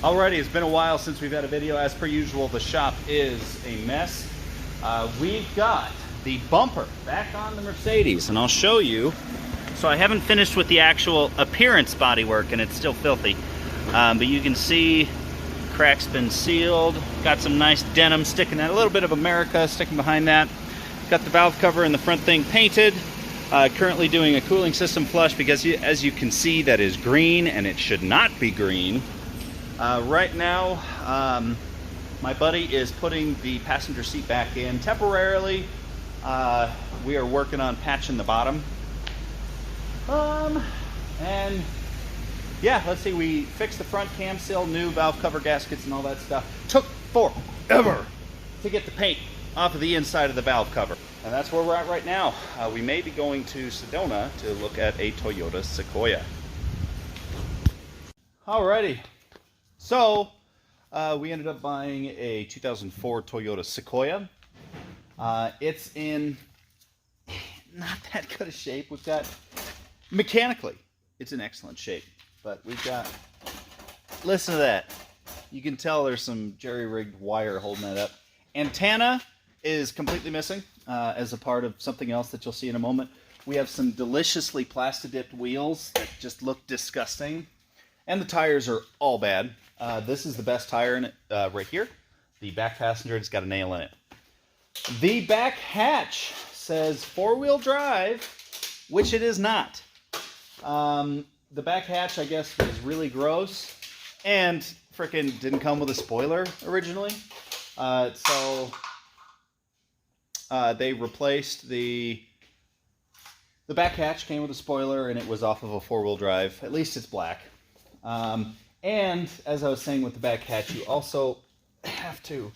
Alrighty, it's been a while since we've had a video. As per usual, the shop is a mess. We've got the bumper back on the Mercedes, and I'll show you. So I haven't finished with the actual appearance bodywork, and it's still filthy. But you can see crack's been sealed. Got some nice denim sticking out, a little bit of America sticking behind that. Got the valve cover and the front thing painted. Currently doing a cooling system flush because, as you can see, that is green, and it should not be green. Right now, my buddy is putting the passenger seat back in temporarily. We are working on patching the bottom. And yeah, let's see, we fixed the front cam seal, new valve cover gaskets and all that stuff. Took forever to get the paint off of the inside of the valve cover. And that's where we're at right now. We may be going to Sedona to look at a Toyota Sequoia. Alrighty. So, we ended up buying a 2004 Toyota Sequoia. It's in not that good a shape. We've got, mechanically, it's in excellent shape. But we've got, listen to that. You can tell there's some jerry-rigged wire holding that up. Antenna is completely missing as a part of something else that you'll see in a moment. We have some deliciously plasti-dipped wheels that just look disgusting. And the tires are all bad. This is the best tire in it right here. The back passenger has got a nail in it. The back hatch says four-wheel drive, which it is not. The back hatch, I guess, was really gross and frickin' didn't come with a spoiler originally. So they replaced the back hatch came with a spoiler, and it was off of a four-wheel drive. At least it's black. And as I was saying with the back hatch, you also have to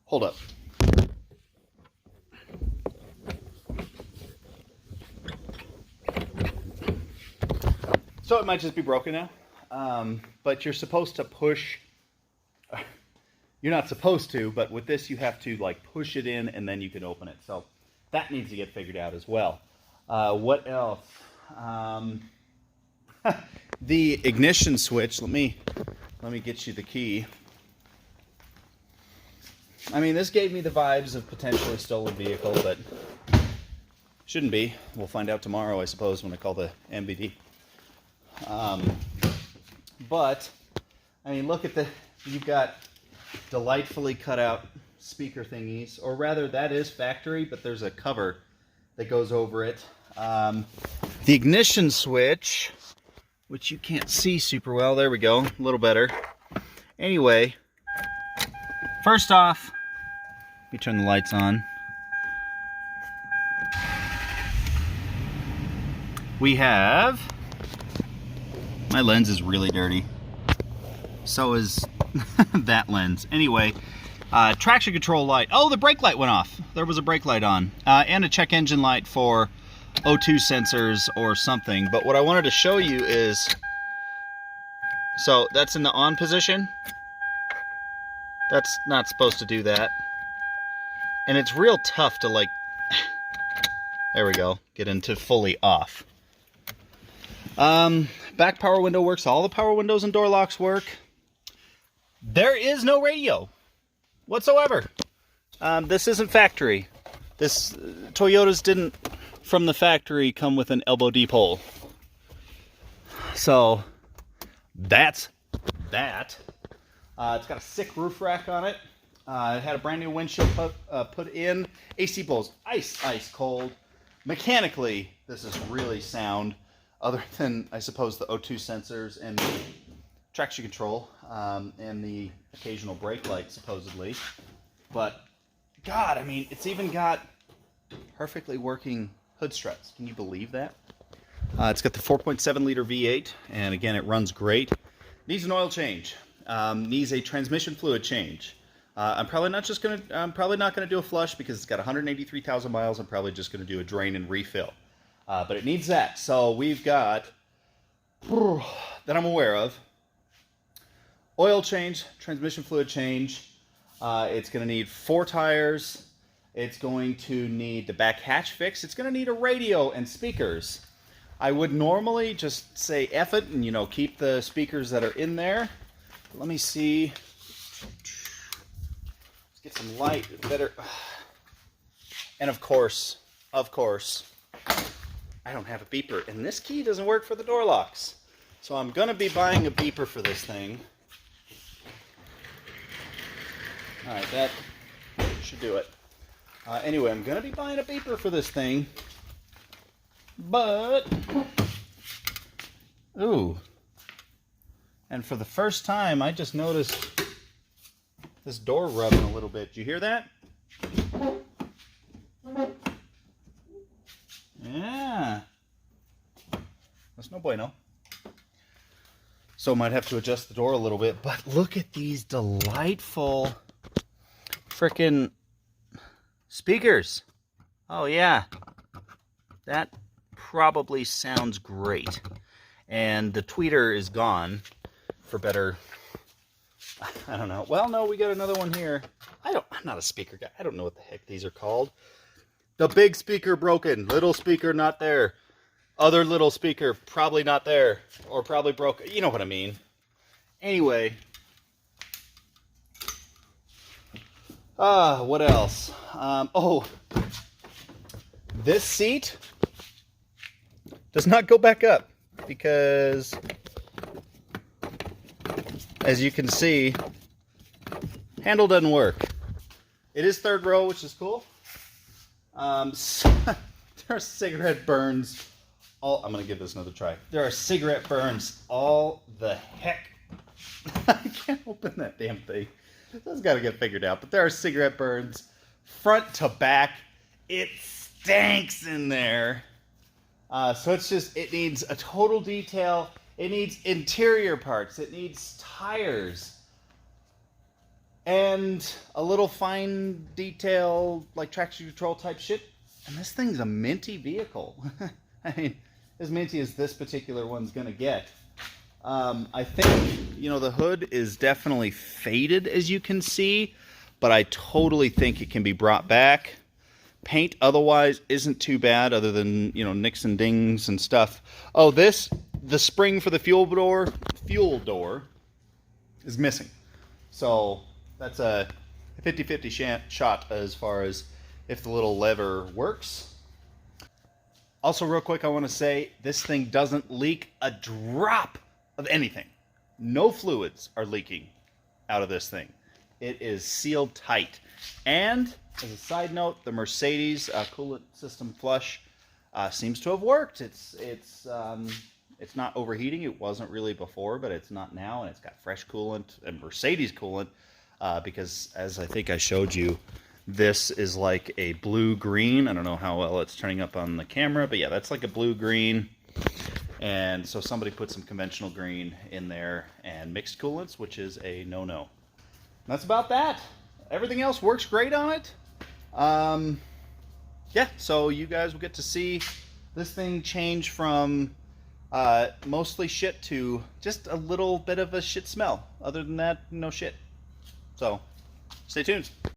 hold up. So it might just be broken now, but you're supposed to push. You're not supposed to, but with this you have to like push it in and then you can open it. So that needs to get figured out as well. What else? The ignition switch, let me get you the key. I mean, this gave me the vibes of potentially stolen vehicle, but shouldn't be. We'll find out tomorrow, I suppose, when I call the MBD. But I mean, look at you've got delightfully cut out speaker thingies, or rather that is factory, but there's a cover that goes over it. The ignition switch, which you can't see super well. There we go, a little better. Anyway, first off, let me turn the lights on. We have, my lens is really dirty. So is that lens. Anyway, traction control light. Oh, the brake light went off. There was a brake light on. And a check engine light for O2 sensors or something. But what I wanted to show you is, so that's in the on position. That's not supposed to do that. And it's real tough to like, there we go, get into fully off. Back power window works. All the power windows and door locks work. There is no radio whatsoever. This isn't factory. Toyotas didn't, from the factory, come with an elbow deep hole. So that's that. It's got a sick roof rack on it. It had a brand new windshield put in. AC blows ice cold. Mechanically, this is really sound. Other than, I suppose, the O2 sensors and the traction control and the occasional brake light, supposedly. But, God, I mean, it's even got perfectly working hood struts. Can you believe that? It's got the 4.7 liter V8, and again, it runs great. Needs an oil change. Needs a transmission fluid change. I'm probably not gonna do a flush because it's got 183,000 miles. I'm probably just gonna do a drain and refill. But it needs that. So we've got, that I'm aware of, oil change, transmission fluid change. It's going to need 4 tires. It's going to need the back hatch fix. It's going to need a radio and speakers. I would normally just say F it and, you know, keep the speakers that are in there. Let me see. Let's get some light, better. And of course, I don't have a beeper. And this key doesn't work for the door locks. So I'm going to be buying a beeper for this thing. Alright, that should do it. Anyway, I'm going to be buying a beeper for this thing. But, ooh. And for the first time, I just noticed this door rubbing a little bit. Did you hear that? Yeah. That's no bueno. So I might have to adjust the door a little bit. But look at these delightful frickin' speakers. Oh, yeah. That probably sounds great. And the tweeter is gone for better... I don't know. Well, no, we got another one here. I'm not a speaker guy. I don't know what the heck these are called. The big speaker broken. Little speaker not there. Other little speaker probably not there. Or probably broken. You know what I mean. Anyway. What else? Oh. This seat does not go back up. Because, as you can see, handle doesn't work. It is third row, which is cool. So, there are cigarette burns. I'm going to give this another try. There are cigarette burns all the heck. I can't open that damn thing. That's got to get figured out. But there are cigarette burns front to back. It stinks in there. So it's just, it needs a total detail. It needs interior parts. It needs tires. And a little fine detail, like traction control type shit. And this thing's a minty vehicle. I mean, as minty as this particular one's going to get. I think, you know, the hood is definitely faded, as you can see. But I totally think it can be brought back. Paint otherwise isn't too bad, other than, you know, nicks and dings and stuff. Oh, the spring for the fuel door is missing. So that's a 50-50 shot as far as if the little lever works. Also, real quick, I want to say this thing doesn't leak a drop of anything. No fluids are leaking out of this thing. It is sealed tight. And as a side note, the Mercedes coolant system flush seems to have worked. It's not overheating. It wasn't really before, but it's not now, and it's got fresh coolant and Mercedes coolant because, as I think I showed you, this is like a blue-green. I don't know how well it's turning up on the camera, but yeah, that's like a blue-green. And so somebody put some conventional green in there and mixed coolants, which is a no-no. That's about that. Everything else works great on it. Yeah, so you guys will get to see this thing change from mostly shit to just a little bit of a shit smell. Other than that, no shit. So, stay tuned.